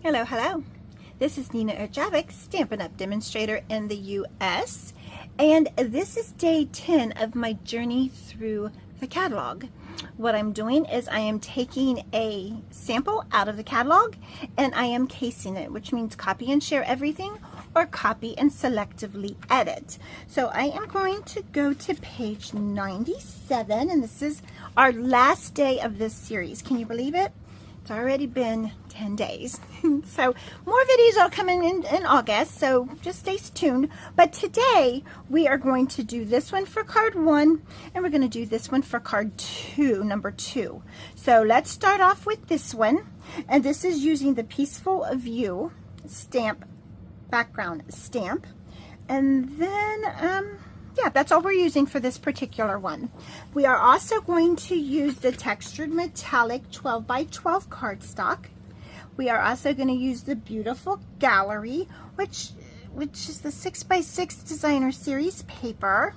Hello, hello. This is Nina Erjavik, Stampin' Up! Demonstrator in the U.S. And this is day 10 of my journey through the catalog. What I'm doing is I am taking a sample out of the catalog and I am casing it, which means copy and share everything or copy and selectively edit. So I am going to go to page 97, and this is our last day of this series. Can you believe it? It's already been 10 days. So more videos will come in August, so just stay tuned. But today we are going to do this one for card 1, and we're going to do this one for card 2, number 2. So let's start off with this one, and this is using the Peaceful View stamp, background stamp. And then yeah, that's all we're using for this particular one. We are also going to use the textured metallic 12 by 12 cardstock. We are also going to use the beautiful gallery, which is the 6 by 6 designer series paper.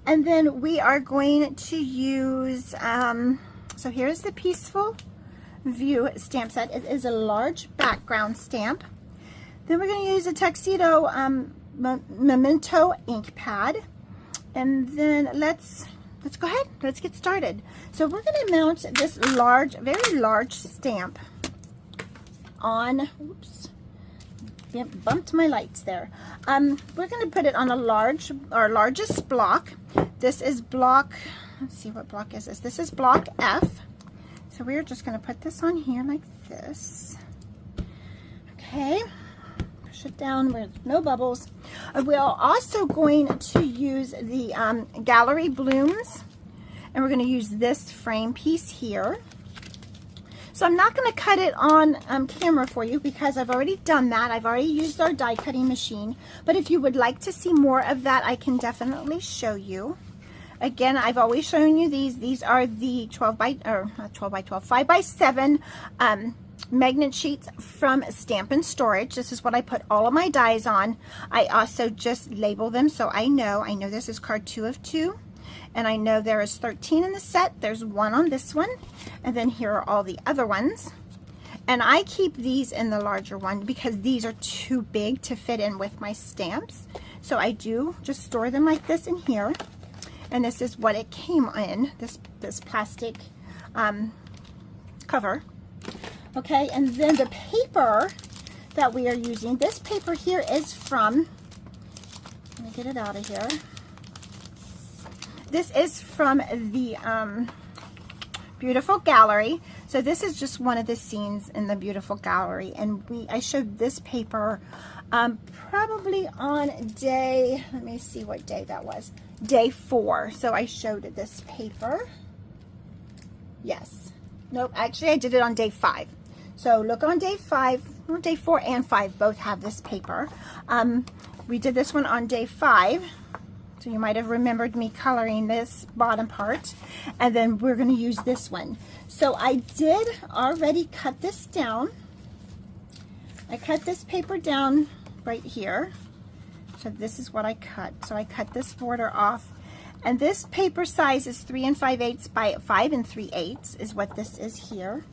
And then we are going to use, so here's the Peaceful View stamp set. It is a large background stamp. Then we're going to use a Tuxedo Memento ink pad. And then let's go ahead, let's get started. So we're going to mount this large, very large stamp on, oops, bumped my lights there. We're going to put it on a our largest block. This is block, let's see, what block is this? This is block F. So we're just going to put this on here like this. Okay. It down with no bubbles. We're also going to use the gallery blooms, and we're going to use this frame piece here. So I'm not going to cut it on camera for you because I've already done that. I've already used our die cutting machine, but if you would like to see more of that, I can definitely show you. Again, I've always shown you these. These are the 5 by 7 magnet sheets from Stampin' Storage. This is what I put all of my dies on. I also just label them so I know this is card 2 of 2, and I know there is 13 in the set. There's 1 on this one, and then here are all the other ones. And I keep these in the larger one because these are too big to fit in with my stamps. So I do just store them like this in here. And this is what it came in, this plastic cover. Okay, and then the paper that we are using, this paper here is from, let me get it out of here. This is from the Beautiful Gallery. So this is just one of the scenes in the Beautiful Gallery, and I showed this paper probably on day, let me see what day that was, day 4. So I showed this paper. Yes. Nope, actually I did it on day 5. So look on day 5, well, day 4 and 5 both have this paper. We did this one on day 5. So you might have remembered me coloring this bottom part. And then we're going to use this one. So I did already cut this down. I cut this paper down right here. So this is what I cut. So I cut this border off. And this paper size is 3 5/8 by 5 3/8 is what this is here.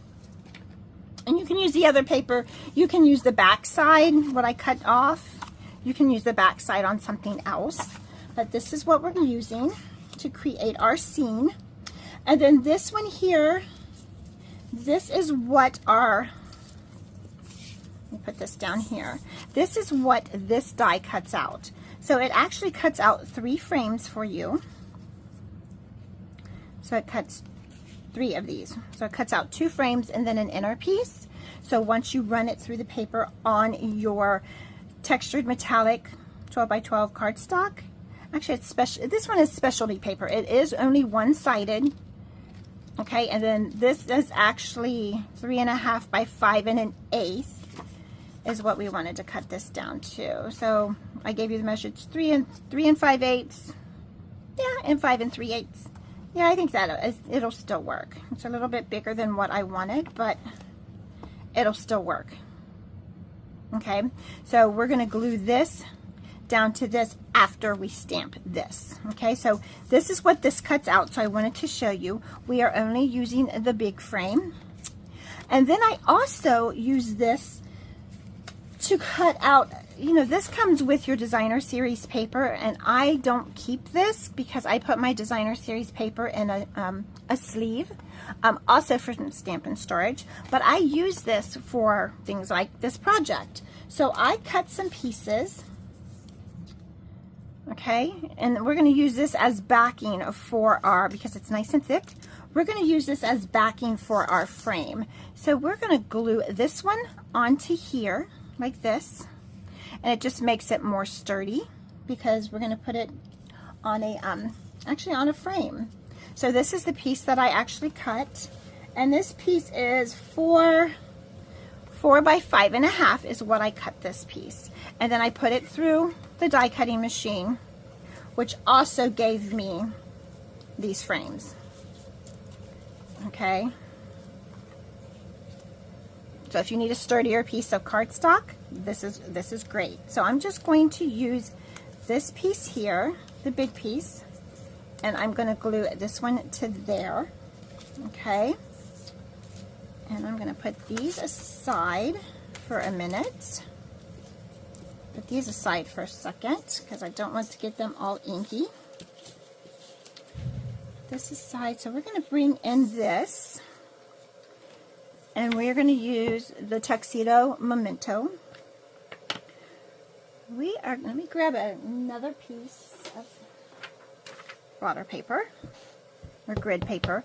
And you can use the other paper. You can use the back side, what I cut off. You can use the back side on something else. But this is what we're using to create our scene. And then this one here, this is what our, let me put this down here. This is what this die cuts out. So it actually cuts out 3 frames for you. So it cuts 3 of these. So it cuts out 2 frames and then an inner piece. So once you run it through the paper on your textured metallic 12 by 12 cardstock, actually it's special, this one is specialty paper. It is only one-sided. Okay, and then this is actually 3 1/2 by 5 1/8 is what we wanted to cut this down to. So I gave you the measures 3 5/8, yeah, and 5 3/8. Yeah, I think that it'll still work. It's a little bit bigger than what I wanted, but it'll still work. Okay, so we're going to glue this down to this after we stamp this. Okay, so this is what this cuts out. So I wanted to show you. We are only using the big frame. And then I also use this to cut out, you know, this comes with your designer series paper, and I don't keep this because I put my designer series paper in a sleeve, also for some Stampin' Storage, but I use this for things like this project. So I cut some pieces, okay, and we're going to use this as backing for our, because it's nice and thick, we're going to use this as backing for our frame. So we're going to glue this one onto here like this, and it just makes it more sturdy because we're going to put it on a actually on a frame. So this is the piece that I actually cut, and this piece is 4 by 5.5 is what I cut this piece, and then I put it through the die cutting machine, which also gave me these frames. Okay, so if you need a sturdier piece of cardstock, this is great. So I'm just going to use this piece here, the big piece, and I'm going to glue this one to there. Okay, and I'm going to put these aside for a minute. Put these aside for a second because I don't want to get them all inky. This aside, so we're going to bring in this, and we're going to use the Tuxedo Memento. Let me grab another piece of blotter paper or grid paper.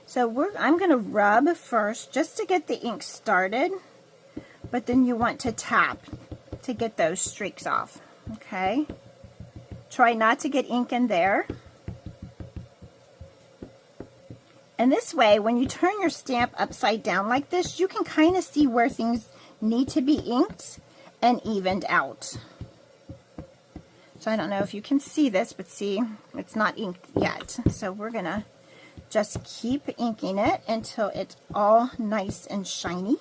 So I'm going to rub first just to get the ink started, but then you want to tap to get those streaks off. Okay, try not to get ink in there. And this way, when you turn your stamp upside down like this, you can kind of see where things need to be inked and evened out. So I don't know if you can see this, but see, it's not inked yet. So we're going to just keep inking it until it's all nice and shiny.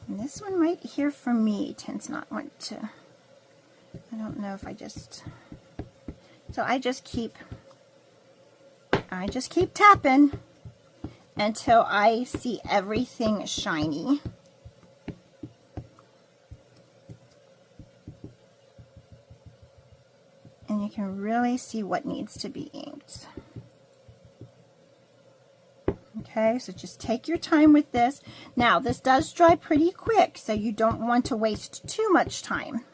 And this one right here for me tends not want to, I don't know if I just... So I just keep tapping until I see everything shiny. And you can really see what needs to be inked. Okay, so just take your time with this. Now, this does dry pretty quick, so you don't want to waste too much time.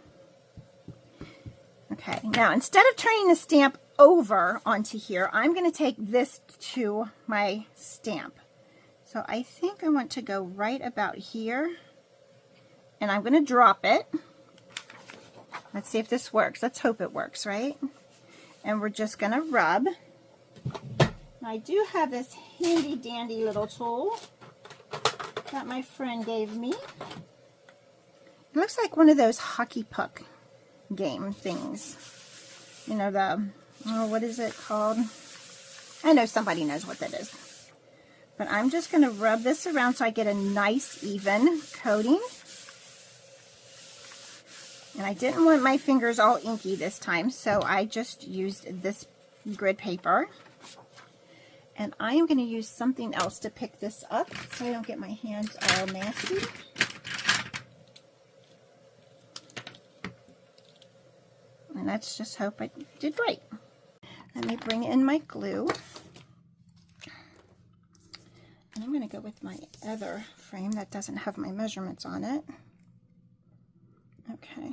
Okay, now instead of turning the stamp over onto here, I'm going to take this to my stamp. So I think I want to go right about here, and I'm going to drop it. Let's see if this works. Let's hope it works, right? And we're just going to rub. I do have this handy dandy little tool that my friend gave me. It looks like one of those hockey puck game things, you know, the, oh, what is it called? I know somebody knows what that is, but I'm just going to rub this around so I get a nice even coating. And I didn't want my fingers all inky this time, so I just used this grid paper, and I am going to use something else to pick this up so I don't get my hands all nasty. And let's just hope I did right. Let me bring in my glue. And I'm going to go with my other frame that doesn't have my measurements on it. Okay.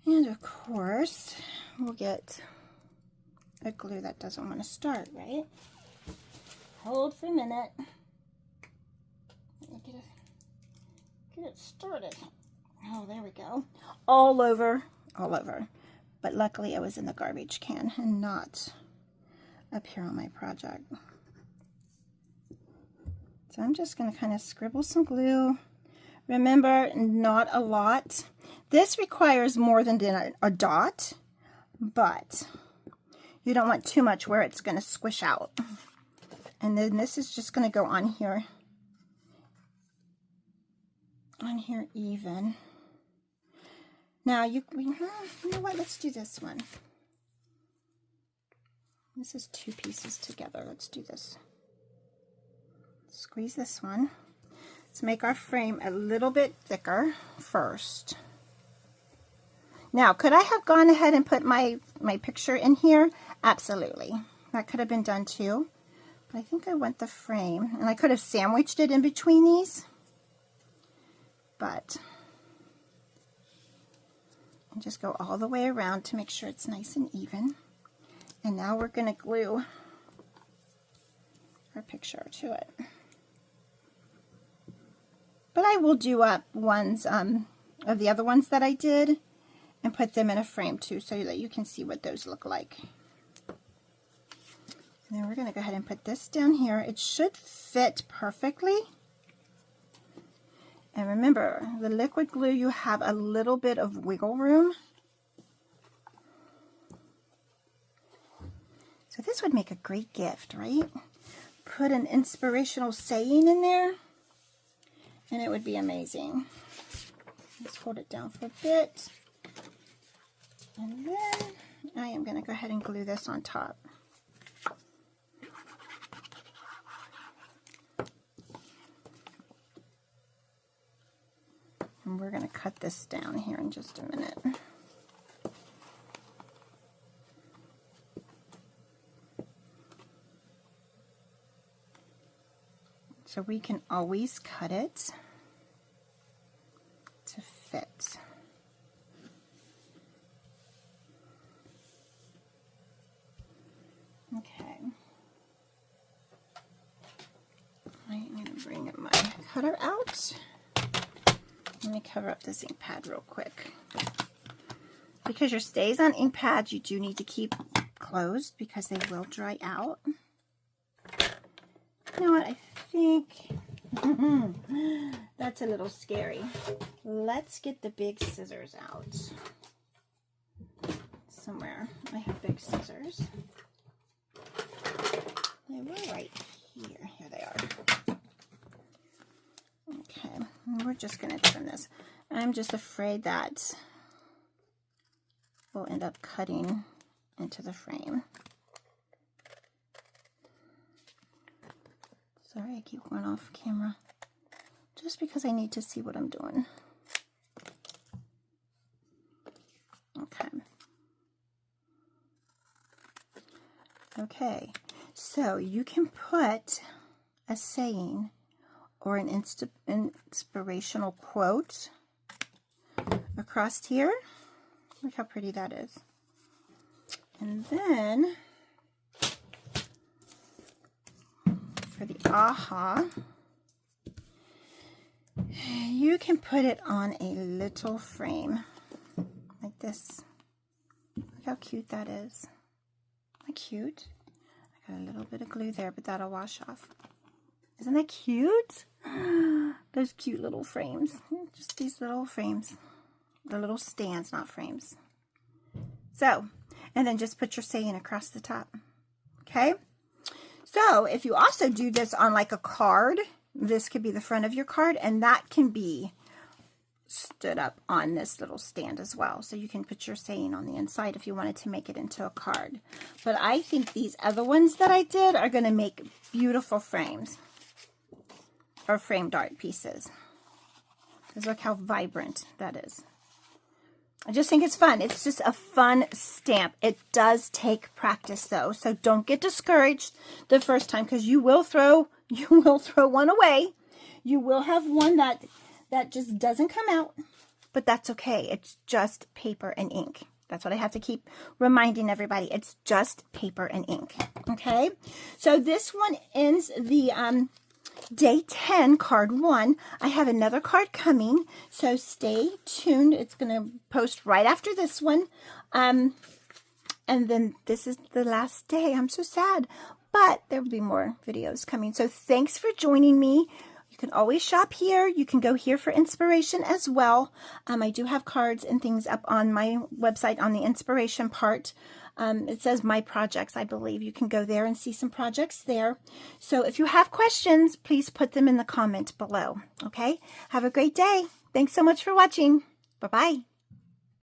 And of course, we'll get a glue that doesn't want to start, right? Hold for a minute. Let me get it started. Oh, there we go. All over. But luckily I was in the garbage can and not up here on my project. So I'm just going to kind of scribble some glue. Remember, not a lot. This requires more than a dot, but you don't want too much where it's going to squish out. And then this is just going to go on here even. Now, you know what? Let's do this one. This is two pieces together. Let's do this. squeeze this one. Let's make our frame a little bit thicker first. Now, could I have gone ahead and put my picture in here? Absolutely. That could have been done too. But I think I want the frame. And I could have sandwiched it in between these. But and just go all the way around to make sure it's nice and even. And now we're going to glue our picture to it. But I will do up ones of the other ones that I did and put them in a frame too, so that you can see what those look like. And then we're going to go ahead and put this down here. It should fit perfectly. And remember, the liquid glue, you have a little bit of wiggle room. So this would make a great gift, right? Put an inspirational saying in there, and it would be amazing. Let's hold it down for a bit. And then I am going to go ahead and glue this on top. And we're going to cut this down here in just a minute. So we can always cut it to fit. Okay. I'm going to bring my cutter out. Let me cover up this ink pad real quick. Because your stays on ink pads, you do need to keep closed because they will dry out. You know what? I think that's a little scary. Let's get the big scissors out. Somewhere I have big scissors. They were right here. Here they are. Okay, and we're just going to trim this. I'm just afraid that we'll end up cutting into the frame. Sorry, I keep going off camera. Just because I need to see what I'm doing. Okay. Okay, so you can put a saying or an inspirational quote across here. Look how pretty that is. And then for the aha, you can put it on a little frame like this. Look how cute that is. Isn't that cute? I got a little bit of glue there, but that'll wash off. Isn't that cute? Those cute little frames. Just these little frames. They're little stands, not frames. So, and then just put your saying across the top. Okay? So, if you also do this on like a card, this could be the front of your card, and that can be stood up on this little stand as well. So you can put your saying on the inside if you wanted to make it into a card. But I think these other ones that I did are going to make beautiful frames or framed art pieces. Because look how vibrant that is. I just think it's fun. It's just a fun stamp. It does take practice though, so don't get discouraged the first time, because you will throw one away. You will have one that just doesn't come out, but that's okay. It's just paper and ink. That's what I have to keep reminding everybody. It's just paper and ink. Okay, so this one ends the day 10 card 1. I have another card coming, so stay tuned. It's going to post right after this one, and then this is the last day. I'm so sad, but there will be more videos coming. So thanks for joining me. You can always shop here. You can go here for inspiration as well. I do have cards and things up on my website on the inspiration part. It says my projects, I believe. You can go there and see some projects there. So if you have questions, please put them in the comment below. Okay? Have a great day. Thanks so much for watching. Bye-bye.